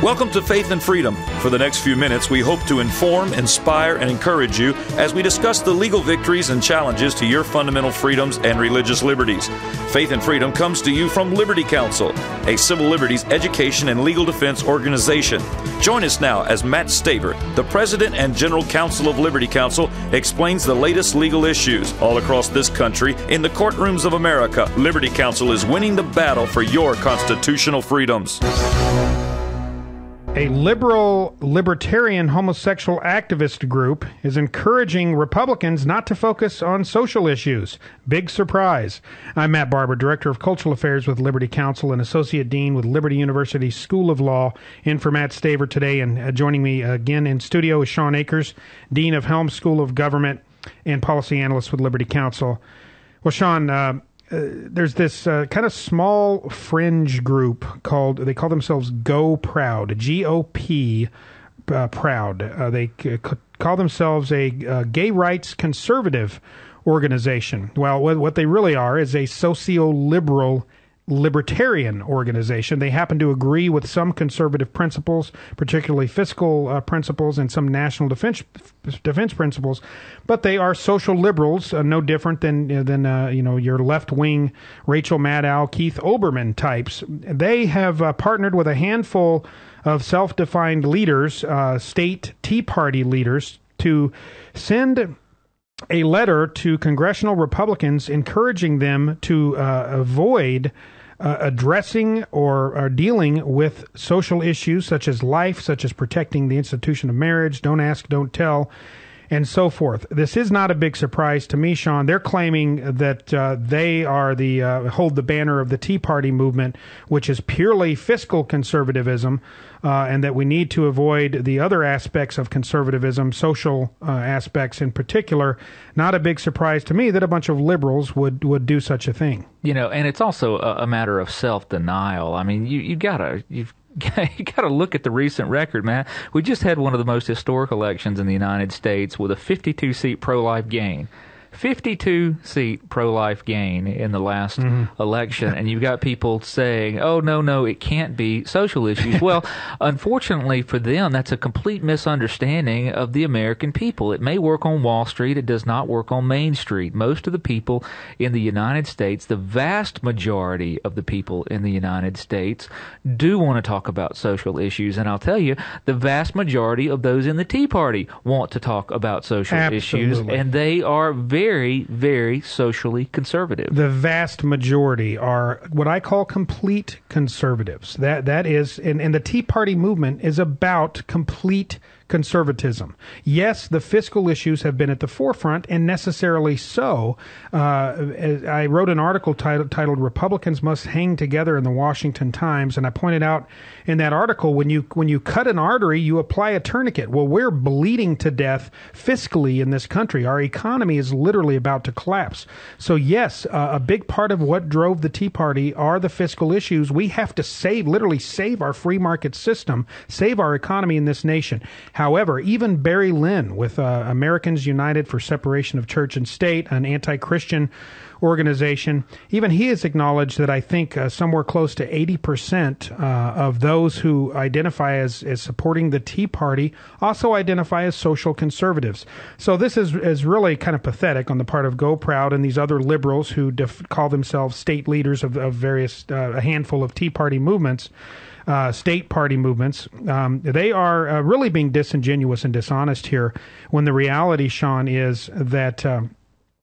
Welcome to Faith and Freedom. For the next few minutes, we hope to inform, inspire, and encourage you as we discuss the legal victories and challenges to your fundamental freedoms and religious liberties. Faith and Freedom comes to you from Liberty Counsel, a civil liberties education and legal defense organization. Join us now as Matt Staver, the President and General Counsel of Liberty Counsel, explains the latest legal issues all across this country in the courtrooms of America. Liberty Counsel is winning the battle for your constitutional freedoms. A liberal libertarian homosexual activist group is encouraging Republicans not to focus on social issues. Big surprise. I'm Matt Barber, Director of Cultural Affairs with Liberty Counsel and Associate Dean with Liberty University School of Law, in for Matt Staver today. And joining me again in studio is Shawn Akers, Dean of Helms School of Government and Policy Analyst with Liberty Counsel. Well, Shawn, there's this kind of small fringe group they call themselves Go Proud, G-O-P, Proud. They call themselves a gay rights conservative organization. Well, what they really are is a socio-liberal libertarian organization. They happen to agree with some conservative principles, particularly fiscal principles and some national defense principles, but they are social liberals, no different than your left-wing Rachel Maddow, Keith Olbermann types. They have partnered with a handful of self-defined leaders, state Tea Party leaders, to send a letter to congressional Republicans encouraging them to avoid addressing or dealing with social issues such as life, such as protecting the institution of marriage, don't ask, don't tell, and so forth. This is not a big surprise to me, Shawn. They're claiming that they are hold the banner of the Tea Party movement, which is purely fiscal conservatism, and that we need to avoid the other aspects of conservatism, social aspects in particular. Not a big surprise to me that a bunch of liberals would do such a thing. And it's also a matter of self-denial. I mean, you've got to look at the recent record, man. We just had one of the most historic elections in the United States with a 52-seat pro-life gain. 52-seat pro-life gain in the last election, and you've got people saying, oh, no, it can't be social issues. Well, unfortunately for them, that's a complete misunderstanding of the American people. It may work on Wall Street. It does not work on Main Street. Most of the people in the United States, the vast majority of the people in the United States, do want to talk about social issues, and I'll tell you, the vast majority of those in the Tea Party want to talk about social issues, and they are very, very socially conservative. The vast majority are what I call complete conservatives. That is, and the Tea Party movement is about complete conservatism. Yes, the fiscal issues have been at the forefront, and necessarily so. I wrote an article titled "Republicans Must Hang Together" in the Washington Times, and I pointed out in that article, when you cut an artery, you apply a tourniquet. Well, we're bleeding to death fiscally in this country. Our economy is literally about to collapse. So yes, a big part of what drove the Tea Party are the fiscal issues. We have to literally save our free market system, save our economy in this nation. However, even Barry Lynn with Americans United for Separation of Church and State, an anti-Christian organization, even he has acknowledged that I think somewhere close to 80% of those who identify as supporting the Tea Party also identify as social conservatives. So this is really kind of pathetic on the part of Go Proud and these other liberals who call themselves state leaders of various, a handful of Tea Party movements. State party movements. They are really being disingenuous and dishonest here, when the reality, Shawn, is that,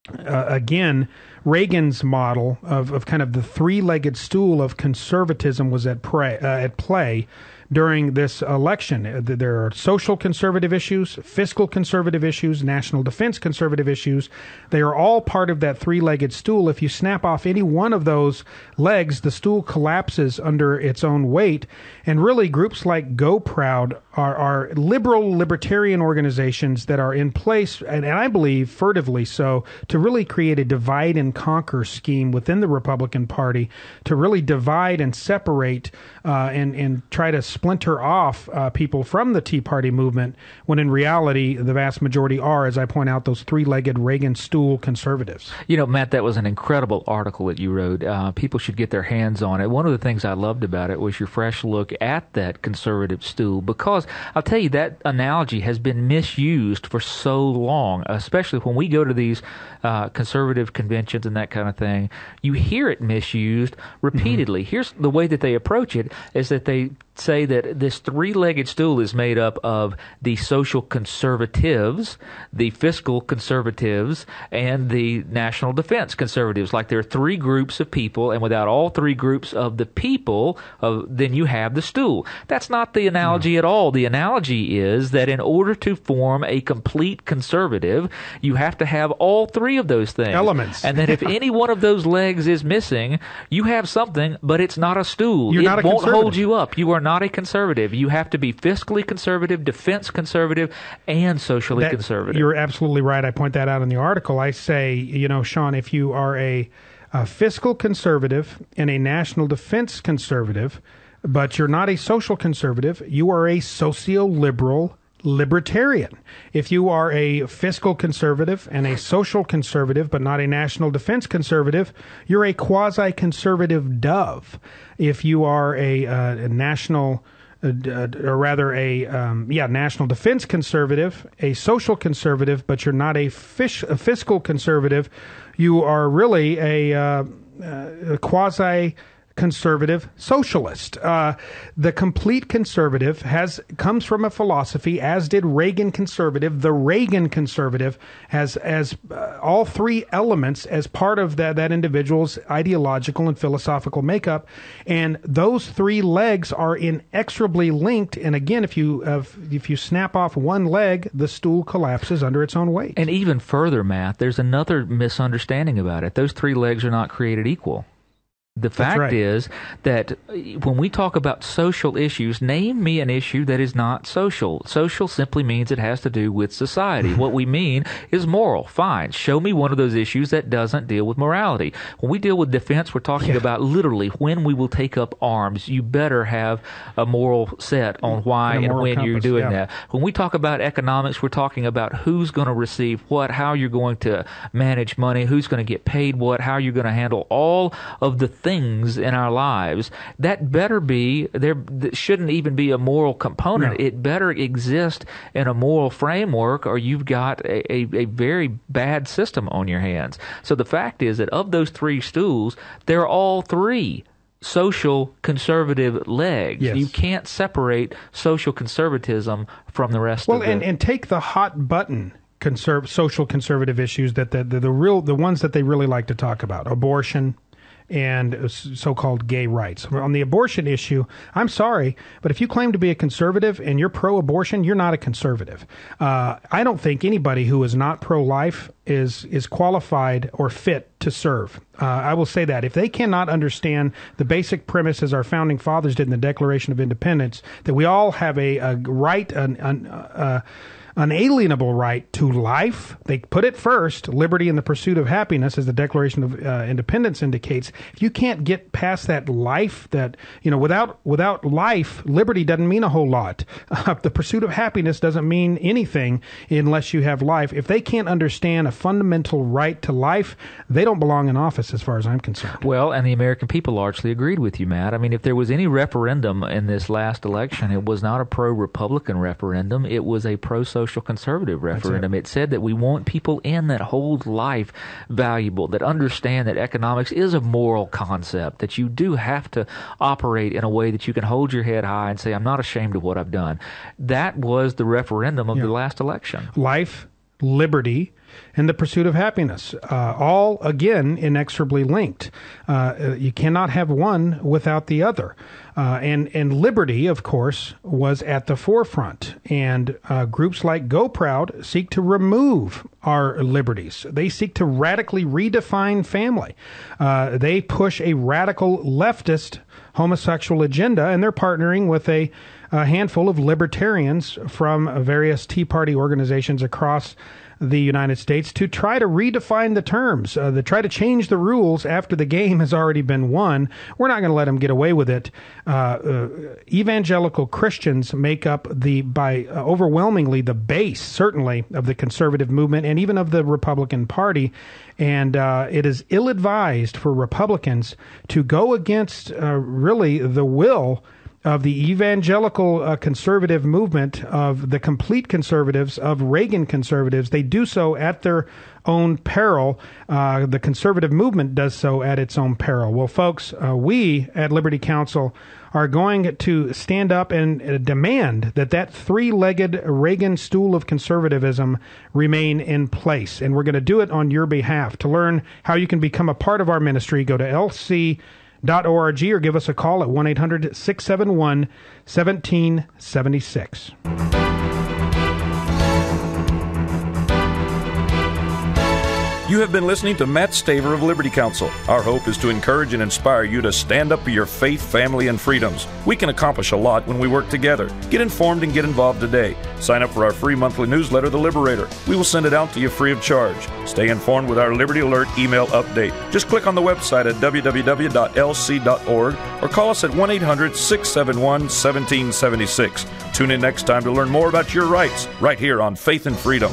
again, Reagan's model of kind of the three-legged stool of conservatism was at play during this election. There are social conservative issues, fiscal conservative issues, national defense conservative issues. They are all part of that three-legged stool. If you snap off any one of those legs, the stool collapses under its own weight. And really, groups like Go Proud are liberal libertarian organizations that are in place, and I believe furtively so, to really create a divide and and conquer scheme within the Republican Party to really divide and separate and try to splinter off people from the Tea Party movement, when in reality the vast majority are, as I point out, those three-legged Reagan stool conservatives. You know, Matt, that was an incredible article that you wrote. People should get their hands on it. One of the things I loved about it was your fresh look at that conservative stool, because I'll tell you, that analogy has been misused for so long, especially when we go to these conservative conventions and that kind of thing. You hear it misused repeatedly. Here's the way that they approach it, is that they say that this three-legged stool is made up of the social conservatives, the fiscal conservatives, and the national defense conservatives. Like there are three groups of people, and without all three groups of the people, then you have the stool. That's not the analogy at all. The analogy is that in order to form a complete conservative, you have to have all three of those things. Elements. And that if any one of those legs is missing, you have something, but it's not a stool. You're not a won't conservative. hold you up. You are not a conservative. You have to be fiscally conservative, defense conservative, and socially conservative. You're absolutely right. I point that out in the article. I say, you know, Shawn, if you are a fiscal conservative and a national defense conservative, but you're not a social conservative, you are a socio-liberal libertarian. If you are a fiscal conservative and a social conservative, but not a national defense conservative, you're a quasi-conservative dove. If you are a national, or rather national defense conservative, a social conservative, but you're not a fiscal conservative, you are really a quasi-conservative socialist. The complete conservative comes from a philosophy, as did Reagan conservative. The Reagan conservative has all three elements as part of that individual's ideological and philosophical makeup, and those three legs are inexorably linked. And again, if you snap off one leg, the stool collapses under its own weight. And even further, Matt, there's another misunderstanding about it. Those three legs are not created equal. The fact is that when we talk about social issues, name me an issue that is not social. Social simply means it has to do with society. What we mean is moral. Fine. Show me one of those issues that doesn't deal with morality. When we deal with defense, we're talking about literally when we will take up arms. You better have a moral set on why and when compass, you're doing that. When we talk about economics, we're talking about who's going to receive what, how you're going to manage money, who's going to get paid what, how you're going to handle all of the things in our lives. That better be there. Shouldn't even be a moral component. No. It better exist in a moral framework, or you've got a very bad system on your hands. So the fact is that of those three stools, they're all three social conservative legs. Yes. You can't separate social conservatism from the rest of it. And take the hot button social conservative issues that the ones that they really like to talk about: abortion and so-called gay rights. On the abortion issue, I'm sorry, but if you claim to be a conservative and you're pro-abortion, you're not a conservative. I don't think anybody who is not pro-life is qualified or fit to serve. I will say that. If they cannot understand the basic premise, as our founding fathers did in the Declaration of Independence, that we all have a right, unalienable right to life. They put it first, liberty and the pursuit of happiness, as the Declaration of Independence indicates. If you can't get past that life, that, without life, liberty doesn't mean a whole lot. The pursuit of happiness doesn't mean anything unless you have life. If they can't understand a fundamental right to life, they don't belong in office, as far as I'm concerned. Well, and the American people largely agreed with you, Matt. I mean, if there was any referendum in this last election, it was not a pro-Republican referendum. It was a pro-social conservative referendum. It said that we want people in that hold life valuable, that understand that economics is a moral concept, that you do have to operate in a way that you can hold your head high and say, I'm not ashamed of what I've done. That was the referendum of the last election. Life, liberty, and the pursuit of happiness, all, again, inexorably linked. You cannot have one without the other. And liberty, of course, was at the forefront. And groups like Go Proud seek to remove our liberties. They seek to radically redefine family. They push a radical leftist homosexual agenda, and they're partnering with a handful of libertarians from various Tea Party organizations across the United States to try to redefine the terms, to try to change the rules after the game has already been won. We're not going to let them get away with it. Evangelical Christians make up overwhelmingly the base, certainly, of the conservative movement and even of the Republican Party. And it is ill-advised for Republicans to go against really the will of the evangelical conservative movement, of the complete conservatives, of Reagan conservatives. They do so at their own peril. The conservative movement does so at its own peril. Well, folks, we at Liberty Counsel are going to stand up and demand that three-legged Reagan stool of conservatism remain in place. And we're going to do it on your behalf. To learn how you can become a part of our ministry, go to lc.org or give us a call at 1-800-671-1776. You have been listening to Matt Staver of Liberty Counsel. Our hope is to encourage and inspire you to stand up for your faith, family, and freedoms. We can accomplish a lot when we work together. Get informed and get involved today. Sign up for our free monthly newsletter, The Liberator. We will send it out to you free of charge. Stay informed with our Liberty Alert email update. Just click on the website at www.lc.org or call us at 1-800-671-1776. Tune in next time to learn more about your rights right here on Faith and Freedom.